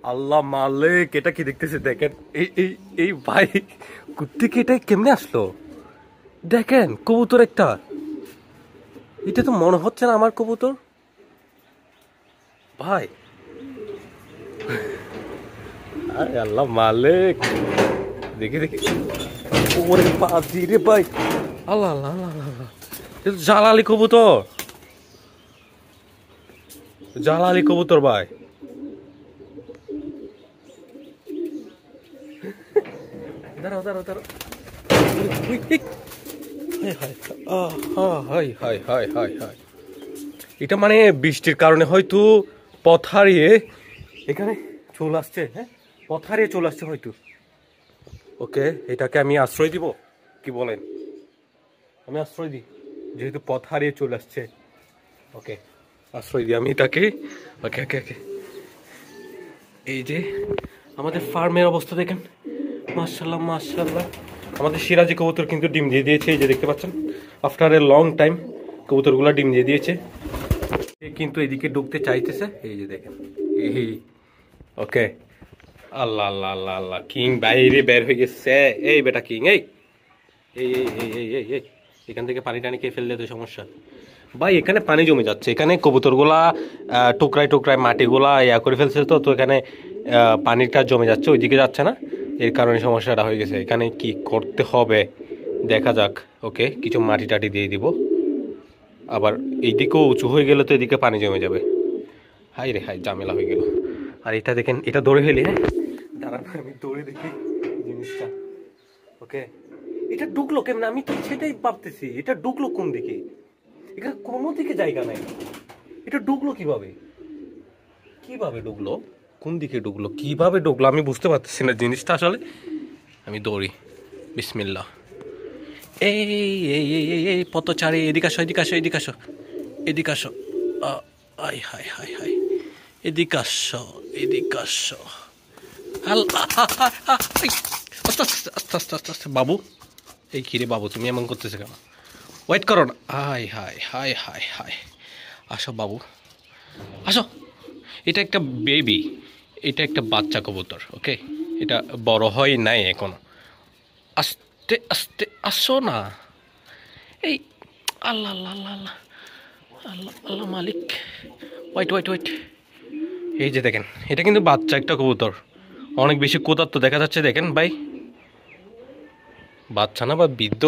আল্লাহ মালিক, এটা কি দেখতেছে দেখেন। এই এই এই ভাই কুত্তিকে এটা কেমনে আসলো দেখেন। কবুতর একটা, এটা তো মনে হচ্ছে না আমার কবুতর ভাই। আরে আল্লাহ মালিক, দেখি দেখি। ওরে বাজি রে ভাই, আল্লাহ আল্লাহ আল্লাহ আল্লাহ, এটা তো জালালি কবুতর, জালালি কবুতর ভাই। দাঁড়াও দাঁড়াও দাঁড়াও। এটা মানে বৃষ্টির কারণে হয়তো পথ হারিয়ে এখানে চলে আসছে। হ্যাঁ, পথ হারিয়ে চলে আসছে হয়তো। ওকে, এটাকে আমি আশ্রয় দিব, কি বলেন? আমি আশ্রয় দিই, যেহেতু পথ হারিয়ে চলে আসছে। ওকে, আশ্রয় দিই আমি এটাকে। ওকে ওকে ওকে। এই যে আমাদের ফার্মের অবস্থা দেখেন, মাশাআল্লাহ মাশাআল্লাহ। আমাদের সিরাজি কবুতর কিন্তু ডিম দিয়ে দিয়েছে, এই যে দেখতে পাচ্ছেন, আফটার এ লং টাইম কবুতরগুলো ডিম দিয়ে দিয়েছে। কিন্তু এদিকে ঢুকতে চাইতেছে, এই যে দেখেন। এই ওকে, আল্লাহ আল্লাহ আল্লাহ আল্লাহ, কিং বাইরে বের হয়ে গেছে। এই বেটা কিং, এই এই এই এই এই এই এখান থেকে পানি টানি খেয়ে ফেললে তো সমস্যা ভাই। এখানে পানি জমে যাচ্ছে, এখানে কবুতরগুলা টুকরায় টুকরায় মাটিগুলা করে ফেলছে, তো তো এখানে পানিটা জমে যাচ্ছে, ওইদিকে যাচ্ছে না, এর কারণে সমস্যাটা হয়ে গেছে। এখানে কি করতে হবে দেখা যাক। ওকে, কিছু মাটি টাটি দিয়ে দিব। আবার এইদিকেও উঁচু হয়ে গেলে তো এদিকে পানি জমে যাবে। হাই রে হাই, ঝামেলা হয়ে গেল। আর এটা দেখেন, এটা দৌড়ে ফেলি। হ্যাঁ দাঁড়ান, আমি দৌড়ে দেখি জিনিসটা। ওকে, এটা ঢুকলো কেমন, আমি তো সেটাই ভাবতেছি, এটা ঢুকলো কোন দিকে? এখানে কোনো দিকে জায়গা নাই, এটা ঢুকলো কিভাবে? কিভাবে ঢুকলো, কোন দিকে ঢুকলো, কিভাবে ঢুকলো আমি বুঝতে পারতেছি না জিনিসটা আসলে। আমি দৌড়ি, বিসমিল্লাহ। এই এই এই এই এই পথচারী, এদিকে আসো এদিকে আসো এদিকে আসো এদিকে আসো। আই হাই হাই হাই, এদিকে আসো এদিকে আসো। আল্লাহ, আস্তে আস্তে আস্তে আস্তে আস্তে আস্তে বাবু। এই কিরে বাবু, তুমি এমন করতেছো কেন? ওয়েট করো না। High high high high high, আসো বাবু আসো। এটা একটা বেবি, এটা একটা বাচ্চা কবুতর। ওকে, এটা বড় হয় নাই এখনো। আস্তে আস্তে আসো না। এই আল্লাহ আল্লাহ আল্লাহ আল্লাহ আল্লাহ আল্লাহ মালিক। Wait wait wait. এই যে দেখেন, এটা কিন্তু বাচ্চা একটা কবুতর, অনেক বেশি ক্ষুধার্ত দেখা যাচ্ছে। দেখেন ভাই, বাচ্চা না বা বৃদ্ধ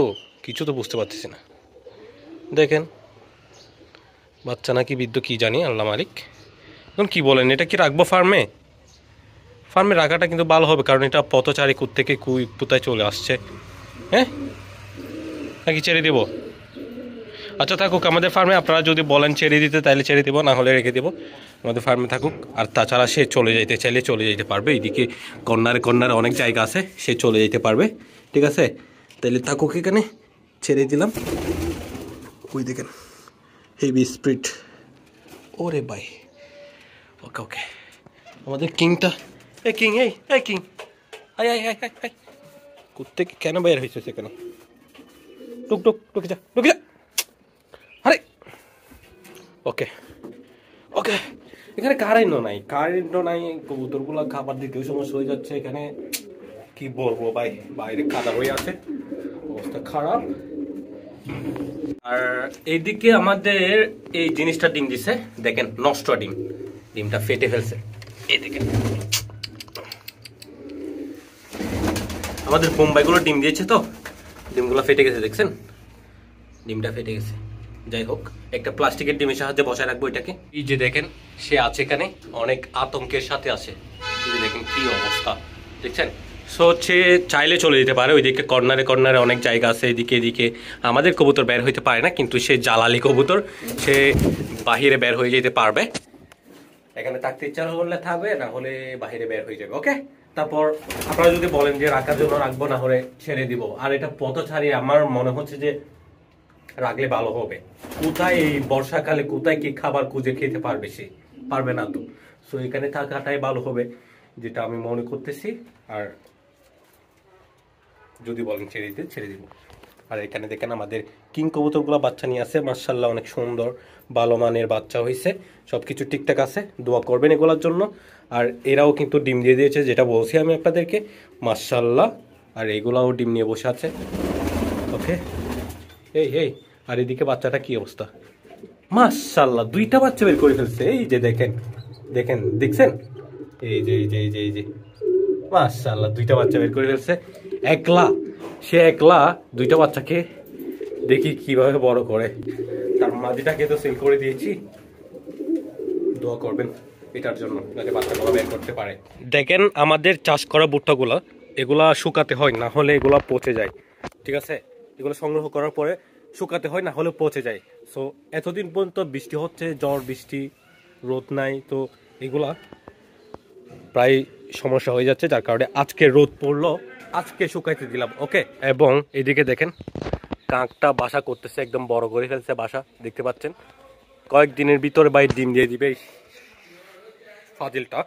কিছু তো বুঝতে পারতেছি না। দেখেন, বাচ্চা নাকি বৃদ্ধ কি জানি, আল্লাহ মালিক। এখন কি বলেন, এটা কি রাখবো ফার্মে? ফার্মে রাখাটা কিন্তু ভালো হবে, কারণ এটা পথচারী থেকে কোথায় চলে আসছে। হ্যাঁ, নাকি ছেড়ে দেবো? আচ্ছা থাকুক আমাদের ফার্মে, আপনারা যদি বলেন ছেড়ে দিতে তাহলে ছেড়ে দেবো, না হলে রেখে দেবো। আমাদের ফার্মে থাকুক। আর তাছাড়া সে চলে যেতে চাইলে চলে যেতে পারবে, এইদিকে কর্নারে কর্নারে অনেক জায়গা আছে, সে চলে যেতে পারবে। ঠিক আছে, তাহলে থাকুক এখানে, ছেড়ে দিলাম। ওই দেখেন হেভি স্পিড, ওরে ভাই। ওকে ওকে, আমাদের কিংটা, এই কিং, এই কিং, আয় আয় আয় আয় আয়। কুত্তে কেন বের হয়েছে সেখানে? টুক টুক টুকে যা, টুকে যা। আরে ওকে ওকে, এখানে কারেন্টও নাই, কবুতরগুলো খাবার দিতেও সমস্যা হয়ে যাচ্ছে এখানে। কি বলবো ভাই, বাইরে কাদা হয়ে আছে, অবস্থা খারাপ। আর এইদিকে আমাদের এই জিনিসটা ডিম দিছে, দেখেন নষ্ট ডিম, ডিমটা ফেটে ফেলছে। এই দেখেন আমাদের বোম্বাইগুলো ডিম দিয়েছে, তো ডিমগুলো ফেটে গেছে, দেখছেন ডিমটা ফেটে গেছে। যাই হোক, একটা প্লাস্টিকের ডিমের সাহায্যে বসায় রাখবো এটাকে। এই যে দেখেন, সে আছে এখানে, অনেক আতঙ্কের সাথে আছে। এই যে দেখেন কি অবস্থা, দেখছেন। সো সে চাইলে চলে যেতে পারে, ওইদিকে কর্নারে কর্নারে অনেক জায়গা আছে, এদিকে এদিকে আমাদের কবুতর বের হইতে পারে না, কিন্তু সে জালালি কবুতর, সে বাহিরে বের হয়ে যেতে পারবে। এখানে থাকতে ইচ্ছা করলে থাকবে, না হলে বাহিরে বের হয়ে যাবে। ওকে, তারপর আপনারা যদি বলেন যে রাখার জন্য রাখবো, না হলে ছেড়ে দিব। আর এটা পথচারী, আমার মনে হচ্ছে যে রাখলে ভালো হবে। কোথায় এই বর্ষাকালে কোথায় কি খাবার খুঁজে খেতে পারবে সে? পারবে না তো। সো এখানে থাকাটাই ভালো হবে, যেটা আমি মনে করতেছি। আর যদি বলেন ছেড়ে দিতে, ছেড়ে দিব। আর এখানে দেখেন আমাদের কিং কবুতরগুলো বাচ্চা নিয়ে আছে, মাশাআল্লাহ অনেক সুন্দর ভালো মানের বাচ্চা হয়েছে, সবকিছু ঠিকঠাক আছে, দোয়া করবেন এগুলোর জন্য। আর এরাও কিন্তু ডিম দিয়ে দিয়েছে, যেটা বলছি আমি আপনাদেরকে, মাশাআল্লাহ। আর এগুলাও ডিম নিয়ে বসে আছে। ওকে, এই এই আর এদিকে বাচ্চাটা কি অবস্থা, মাশাআল্লাহ দুইটা বাচ্চা বের করে ফেলছে। এই যে দেখেন দেখেন, দেখছেন, এই যে এই যে এই যে এই যে মাশাআল্লাহ দুইটা বাচ্চা বের করে ফেলছে একলা। সে একলা দুইটা বাচ্চাকে দেখি কিভাবে বড় করে। তার মাদিটাকে তো সেল করে দিয়েছি, দোয়া করবেন এটার জন্য যাতে বাচ্চাগুলো বের করতে পারে। দেখেন আমাদের চাষ করা ভুট্টাগুলা, এগুলা শুকাতে হয়, না হলে এগুলা পচে যায়। ঠিক আছে, এগুলো সংগ্রহ করার পরে শুকাতে হয়, না হলে পচে যায়। সো এতদিন পর্যন্ত বৃষ্টি হচ্ছে, ঝড় বৃষ্টি, রোদ নাই, তো এগুলা প্রায় সমস্যা হয়ে যাচ্ছে, যার কারণে আজকে রোদ পড়লো, আজকে শুকাইতে দিলাম। ওকে, এবং এদিকে দেখেন কাকটা বাসা করতেছে, একদম বড় করে ফেলছে বাসা, দেখতে পাচ্ছেন। কয়েকদিনের ভিতরে ভাই ডিম দিয়ে দিবে, ফাজিলটা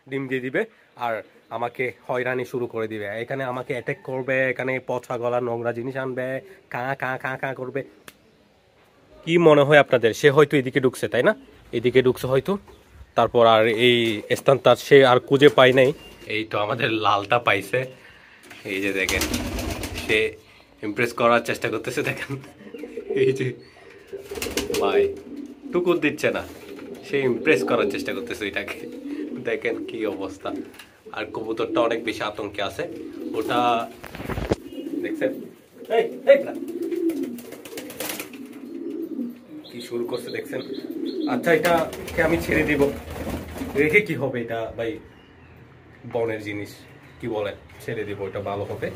ডিম দিয়ে দিবে আর আমাকে হয়রানি শুরু করে দিবে। এখানে আমাকে অ্যাটাক করবে, এখানে পচা গলা নোংরা জিনিস আনবে, কাঁ কাঁ কাঁ কাঁ করবে। কি মনে হয় আপনাদের, সে হয়তো এদিকে ঢুকছে, তাই না? এদিকে ঢুকছে হয়তো, তারপর আর এই স্থানটা সে আর খুঁজে পায় নাই। এই তো আমাদের লালটা পাইছে, এই যে দেখেন, সে ইমপ্রেস করার চেষ্টা করতেছে, দেখেন এই যে ভাই টুকুর দিচ্ছে না, সে ইমপ্রেস করার চেষ্টা করতেছে এটাকে, দেখেন কি অবস্থা। আর কবুতরটা অনেক বেশি আতঙ্কে আছে, ওটা দেখছেন কি শুরু করছে দেখছেন। আচ্ছা, এটাকে আমি ছেড়ে দিব, রেখে কি হবে এটা ভাই, বনের জিনিস, কি বলেন, ছেড়ে দিব, এটা ভালো হবে।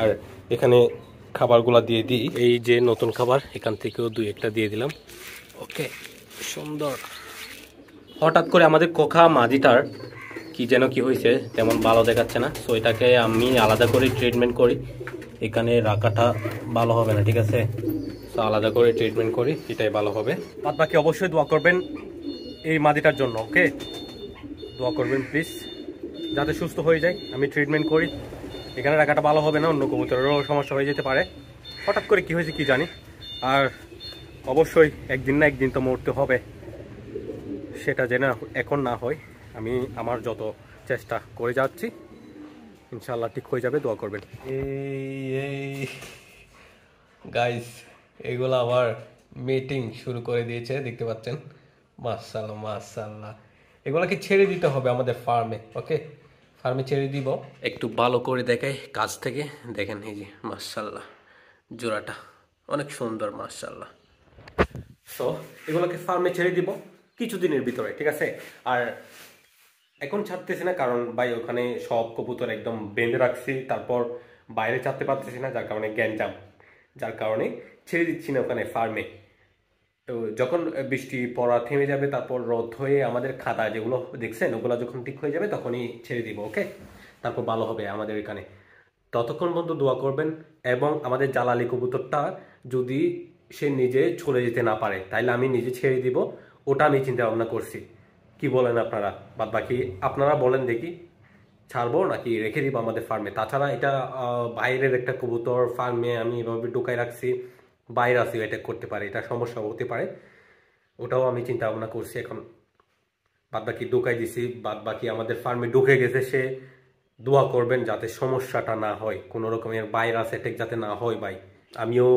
আর এখানে খাবারগুলা দিয়ে দিই, এই যে নতুন খাবার, এখান থেকেও দুই একটা দিয়ে দিলাম। ওকে, সুন্দর। হঠাৎ করে আমাদের কোকা মাদিটার কি যেন কি হয়েছে, তেমন ভালো দেখাচ্ছে না, সো এটাকে আমি আলাদা করে ট্রিটমেন্ট করি, এখানে রাখাটা ভালো হবে না, ঠিক আছে? সো আলাদা করে ট্রিটমেন্ট করি, এটাই ভালো হবে। বাদ বাকি অবশ্যই দোয়া করবেন এই মাদিটার জন্য। ওকে, দোয়া করবেন প্লিজ, যাতে সুস্থ হয়ে যায়, আমি ট্রিটমেন্ট করি। এখানে রাখাটা ভালো হবে না, অন্য কবুতরেরও সমস্যা হয়ে যেতে পারে, হঠাৎ করে কি হয়েছে কি জানি। আর অবশ্যই একদিন না একদিন তো মরতে হবে, সেটা যেন এখন না হয়। আমি আমার যত চেষ্টা করে যাচ্ছি, ইনশাআল্লাহ ঠিক হয়ে যাবে, দোয়া করবেন। এই গাইস, এগুলো আবার মিটিং শুরু করে দিয়েছে, দেখতে পাচ্ছেন, মাশাআল্লাহ মাশাআল্লাহ। এগুলোকে ছেড়ে দিতে হবে আমাদের ফার্মে। ওকে, ফার্মে ছেড়ে দিব। একটু ভালো করে দেখাই কাছ থেকে, দেখেন এই যে মাশাআল্লাহ, জোড়াটা অনেক সুন্দর মাশাআল্লাহ। সো এগুলোকে ফার্মে ছেড়ে দিব কিছুদিনের ভিতরে, ঠিক আছে? আর এখন ছাড়তেছি না, কারণ ভাই ওখানে সব কবুতর একদম বেঁধে রাখছি, তারপর বাইরে ছাড়তে পারতেছি না, যার কারণে গ্যাঞ্জাম, যার কারণে ছেড়ে দিচ্ছি না ওখানে ফার্মে। তো যখন বৃষ্টি পড়া থেমে যাবে, তারপর রোদ হয়ে আমাদের খাতা যেগুলো দেখছেন ওগুলো যখন ঠিক হয়ে যাবে, তখনই ছেড়ে দিব। ওকে, তারপর ভালো হবে আমাদের এখানে। ততক্ষণ পর্যন্ত দোয়া করবেন। এবং আমাদের জালালি কবুতরটা যদি সে নিজে চলে যেতে না পারে, তাইলে আমি নিজে ছেড়ে দিব, ওটা আমি চিন্তা ভাবনা করছি। কি বলেন আপনারা? বাদ বাকি আপনারা বলেন দেখি, ছাড়বো নাকি রেখে দিব আমাদের ফার্মে? তাছাড়া এটা বাইরের একটা কবুতর, ফার্মে আমি এভাবে ঢুকাই রাখছি, বাইরে আসি অ্যাটাক করতে পারে, এটা সমস্যা হতে পারে, ওটাও আমি চিন্তা ভাবনা করছি। এখন বাদ বাকি ঢুকাই দিছি, বাদ বাকি আমাদের ফার্মে ঢুকে গেছে সে, দোয়া করবেন যাতে সমস্যাটা না হয়, কোনো রকমের ভাইরাস অ্যাটাক যাতে না হয় ভাই। আমিও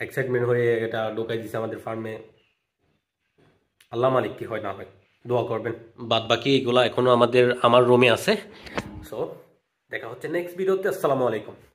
এক্সাইটমেন্ট হয়ে এটা ঢুকাই দিছি আমাদের ফার্মে, আল্লাহ মালিক কি হয় না হয়, দোয়া করবেন। বাদ বাকি এগুলা এখনো আমার রুমে আছে। সো দেখা হচ্ছে নেক্সট ভিডিওতে। আসসালামু আলাইকুম।